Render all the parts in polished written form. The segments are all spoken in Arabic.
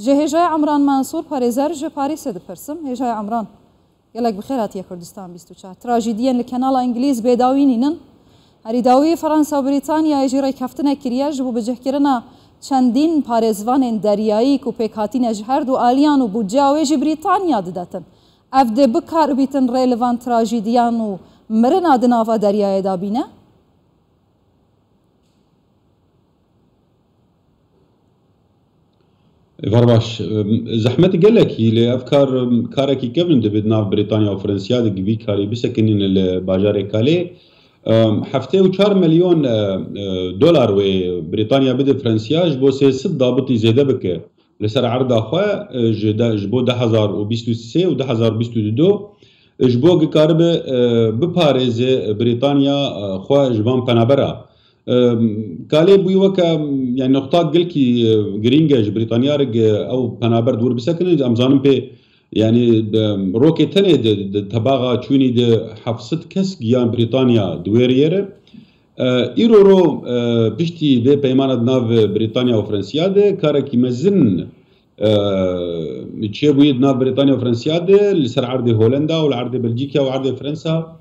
جهجای عمران منصور پارێزەر ji Parîsê dipirsim. Hêjay Emran gelek bi xêr hatiye Kurdistan 24. Trajîdiyên li kenala İngilîz bêdawînînin herî dawiyê Fransa û Brîtanyayê jî rêkeftinek kiriye ji bo bicihkirina çendîn parêzvanên deryayî ku pêk hatîne ji her du aliyan û budceya wê jî Brîtanya didetin. Ev dê bikar bîtin rêlivan trajîdiyan û mirina di nava deryayê da bîne? فرباش زحمت قالك هي افكار كاركي كيفن دبد ناف بريطانيا وفرنسا دقبي كاري بسكنين الباجار كالي حفتي و 4 مليون دولار و بريطانيا بده فرنسا جبو سي ست ضابطي زياده بك لسر عرض اخوا جبو 2023 و 2022 جبو كارب بباريز بريطانيا خوا جبان بنابرا كالي بوي وكا يعني نقطة قلكي جرينجاج بريطانيا رج او بنابر دور بسكن امزانم بي يعني روكي تاني تباغا تشوني د حفصت كس جيان بريطانيا دويرير ايرورو بشتي في بيمانة ناف بريطانيا وفرنسيا ده كاركي مزن تشيبوي ناف بريطانيا وفرنسيا ده لسر عرض هولندا والعرض بلجيكا وعرض فرنسا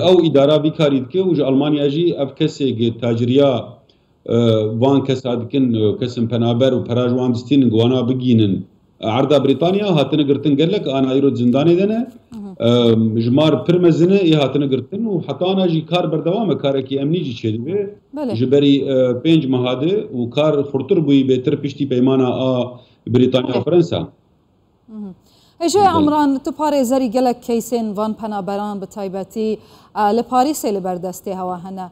او اداره بكاريد كي وج المانيا جي اف كسي تاجريا وان كسادكن كسم بنابر وبراجوان دستين غوانا بجينن عرض بريطانيا هاتن قرتن قال لك انا ايرو زنداني دنا جمار برمزنه اي هاتن قرتن وحتى انا جي كار بردوام كاركي امني جي شدبه جبري بنج مهاده وكار خرطر بي بيتر بيشتي بيمانه بريطانيا وفرنسا. هێژای عمران تو پارێزەری gelek keysên van penaberan bi taybetî li Parîsê li berdestê hewa hene.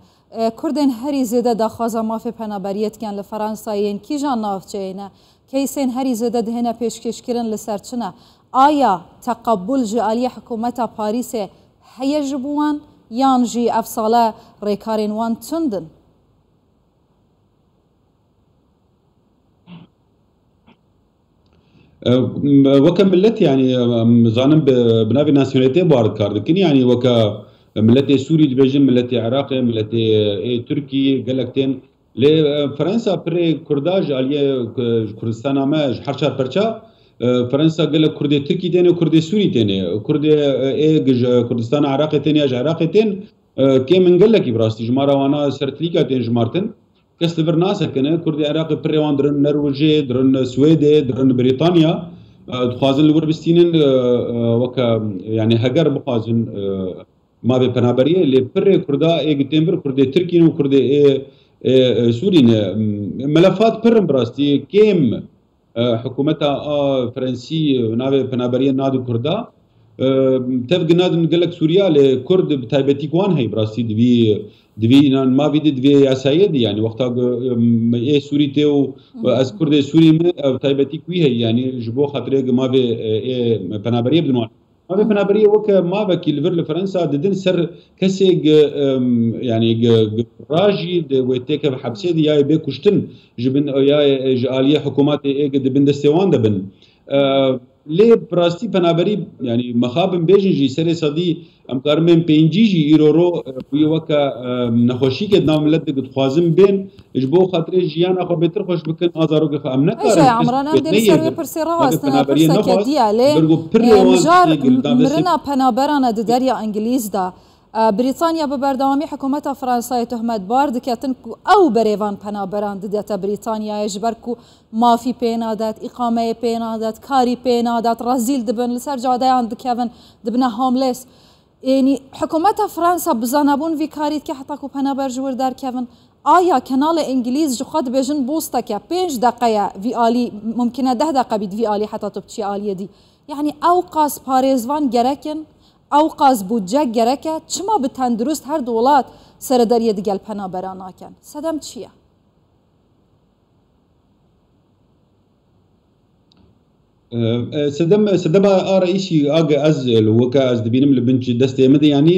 Kurdên herî zêde daxwaza mafê penaberiyê dikin li Fransayên kîjan navçeyê ne? Keysên herî zêde dihêne pêşkêşkirin li ser çi ne? Aya teqebûl ji aliyê hikûmeta Parîsê heye ji bo wan yan jî ev sale rêkarên wan tund in? وكا ملت يعني زانم بنافي ناسيوناليتي بوارد كاردكن يعني وكا ملتي سوري دبيجن ملتي عراقي ملتي تركي قالكتين لفرنسا بري كرداج عليه كردستان ما حرشار برشا فرنسا قال لك كردي تركي تاني وكردي سوري تاني كردي كردستان عراقي تاني عراقي تاني كي من قال لك براستي جمارة وانا سرتليكا تاني جمارتن كستفر ناسا كنا كردي عراقي بريوان درن نرويجي درن سويدي درن بريطانيا دخوازن لور بستينن وكا يعني هجر بخوازن ما ببنابريه اللي بري كردا اي جتمبر كردي تركي وكردي سوري ملفات برم براستي كيم حكومتها فرنسي نابي بنابريه نادو كردا تفق نادو نقول لك سوريا لكرد بتايبتي كوان هي براستي دوی ما بيد دوی اسايد يعني وقتا اي سوري تيو از كرد سوري تايبتي كوي هي يعني جبو خاطر ما بي بنابريه بدون ما بي بنابريه وك ما بكي لفر لفرنسا ددن سر كسي يعني راجي ويتك بحبسه يا بكشتن جبن يا جاليه حكومات اي دبن دستوان دبن لي براستي بنابري يعني مخابن بيجي جي سري صدي ام كارمن بينجي جي ايرورو وي وكا نخوشي كد نام ملت قد خوازم بين اجبو خاطر جيان اخو بيتر خوش بكن ازارو ك امنا ايش يا عمران ندير سروي برسيرا واستنا فرصه كديا لي مجار مرنا بنابرنا دريا انجليز دا بريطانيا ببردوامي حكومتها فرنسا تهمت بارد كاتنكو او بريفان بنابران ديتا بريطانيا يجبركو ما في بينادات اقامه بينادات كاري بينادات رازيل دبن لسر جاديان دكيفن دبنا هومليس يعني حكومتها فرنسا بزانبون في كاريت كي حتى كو بنابر جور دار كيفن آیا کنال انگلیز جو خود بیشن بوستا که 5 دقیقه وی آلی ممکنه 10 دقیقه بید وی آلی حتی تو بچی آلیه دی یعنی اوقاس پاریزوان گرکن اوقاز بودجه گرکه چما به تندرست هر دولت سرداریه دیگل پنابران ناکن صدم چیه؟ سدم رئيسي اجا از وكا از دبينم لبنج دستي مدي يعني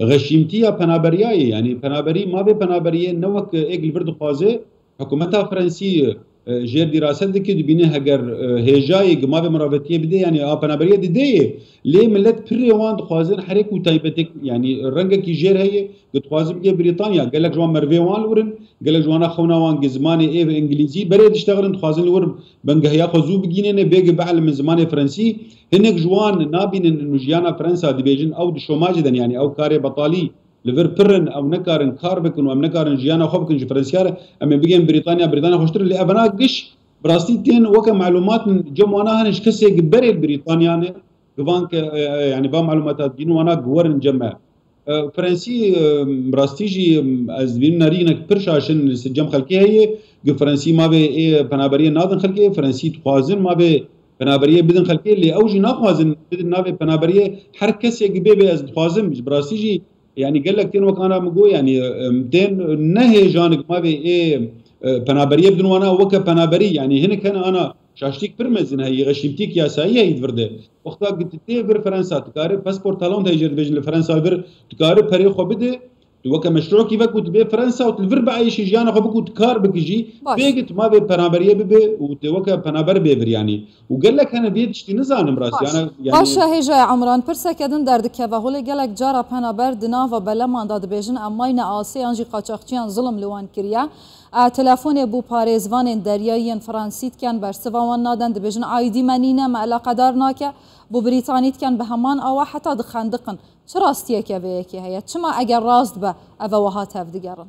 غشيمتيا بنابرياي يعني بنابري ما بي بنابريه نوك اجل فرد خوازه حكومتها فرنسي جير دراسات دكي دبينه هجر هجاي جماعة مرافتية بدي يعني بنابرية دي ليه ملت بريوان دخوازن حريك وتايبتك يعني الرنجة كي جير هي دخوازن بيجي بريطانيا قال لك جوان مرفيوان ورن قال لك جوانا خونا وان جزماني ايه انجليزي بريد يشتغلن دخوازن ور بنجهيا خزو بجينين بيجي بعل من زمان فرنسي هنك جوان نابين انه جيانا فرنسا دبيجن او دشوماجدا يعني او كاري بطالي لفر برن او نكارن كاربكن او نكارن جيانا خوبكن فرنسيار اما بيجين بريطانيا خوشتر اللي ابنا قش براستيتين وكا معلومات جموانا هنش كسي قبري بريطانيا كفانك يعني با معلومات دين وانا قورن جمع فرنسي براستيجي ازبين نارينك برشاشن سجم خلقي هي فرنسي ما بي ايه بنابريه نادن خلقي فرنسي تخوازن ما بي بنابريه بدن خلقي اللي اوجي ناخوازن بدن نابي بنابريه حر كسي قبيبي از تخوازن براستيجي يعني قال لك تين وكان مقول يعني 200 نهي جانب ما بي ايه بنابريه بدون وانا وكا بنابري يعني هنا كان انا شاشتيك برمزن هي غشيمتيك يا سايه يدفرده وقتها قلت تي بر فرنسا تكاري باسبور تالون تاجر بيجن لفرنسا بر تكاري بري خو بده وكا مشروع كيف كنت بي فرنسا وتلفر باي شيء جانا خو بكو تكار بكجي بيجت ما بي بنابريه بي وكا بنابر بيبر يعني وقال لك انا بيت تشتي نزانم راسي انا يعني باشا هيجا عمران برسا كدن دردك يا هول قال لك جارا بنابر دنافا بلا ما داد بيجن اماينا اسي انجي قاچاقچيان ظلم لوان كريا تلفون بو باريزوان دریایی فرانسیت کن بر سوان نادن دبیجن آیدی منینه معلا قدر ناکه بو بریتانیت کن به همان آوا حتی دخندقن چه راستیه که به یکی هیت چما اگر راست به اوه تفدگرن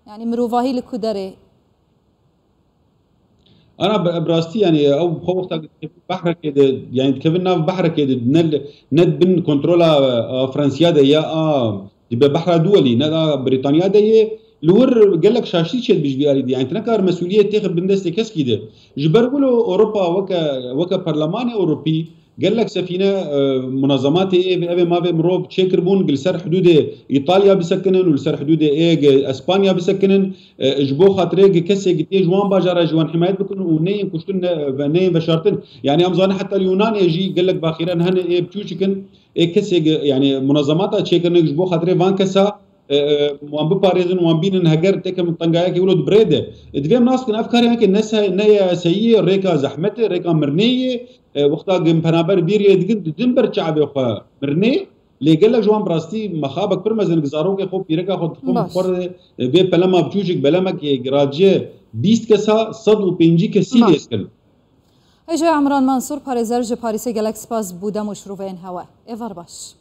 يعني مروفاهي لكودري انا براستي يعني او وقتها بحر كده يعني كيفنا بحر كده ند بن كنترولا فرنسيا ده يا دي بحر دولي ند بريطانيا ده لور قال لك شاشتي شد بيجي دي يعني تنكر مسؤوليه تاخذ بندستي كاس كده جبروا اوروبا وكا برلمان اوروبي قال لك سفينه منظمات ايه ما في مروب تشيكربون قل سر حدود ايطاليا بسكنن ولسر حدود ايه اسبانيا بسكنن جبو خاطري كسي قلت جوان باجار جوان حمايه بكون ونين كشتن نين بشارتن يعني امزان حتى اليونان يجي قال لك باخيرا هن ايه بتوشكن ايه كسي يعني منظمات تشيكرن جبو خاطري فان كسا وان بباريزن وان بين هجر تك من طنجايا كي ولد بريده دفيم ناس كن افكار يعني الناس نيا سيء ريكا زحمته ريكا مرنيه وقتها جم بنابر بيري دنبر شعبي خو مرني اللي قال لك جوان براستي مخابك برمزن جزاروك خو بيركا خو خور بي بلما بجوجك بلمك جراجي 20 كسا 150 كسي اسكل اجا عمران منصور پاريزر جي باريس جالاكس باس بودا مشروفين هوا ايفر باش